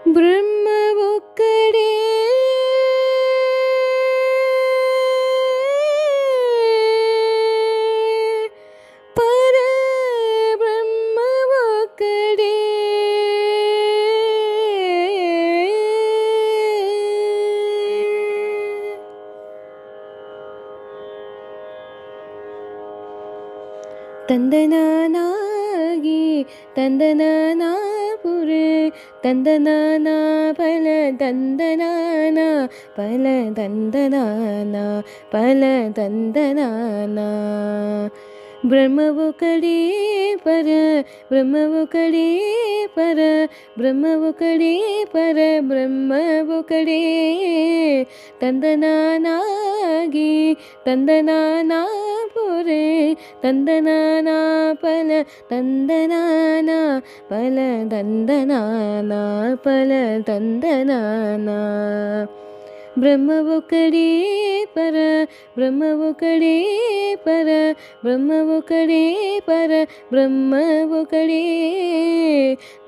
బ్రహ్మ ఒక్కడే పరబ్రహ్మ ఒక్కడే ತಂದನಾನಾಗಿ ತಂದನಾನಾಪುರೆ ತಂದನಾನ ಫಲ ತಂದನಾನ ಫಲ ತಂದನಾನ ಫಲ ತಂದನಾನ ಬ್ರಹ್ಮವು ಕಡೆ ಪರ ಬ್ರಹ್ಮವು ಕಡೆ ಪರ ಬ್ರಹ್ಮವು ಕಡೆ ಪರ ಬ್ರಹ್ಮವು ಕಡೆ ತಂದನಾನಾಗಿ ತಂದನಾನ ಪುರೆ ತಂದನಾನ ಫಲ ತಂದನಾನ ಫಲ ತಂದನಾನ ಫಲ ತಂದನಾನ ಬ್ರಹ್ಮವು ಕಡೆ ಪರ ಬ್ರಹ್ಮವು ಕಡೆ ಪರ ಬ್ರಹ್ಮವು ಕಡೆ ಪರ ಬ್ರಹ್ಮವು ಕಡೆ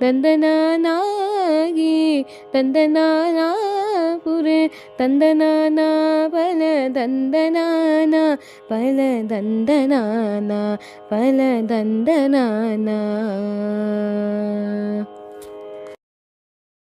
ತಂದನಾನಾಗಿ ತಂದನಾನ ಪುರೆ ತಂದನಾನ ಫಲ ತಂದನಾನ ಫಲ ತಂದನಾನ ಫಲ ತಂದನಾನ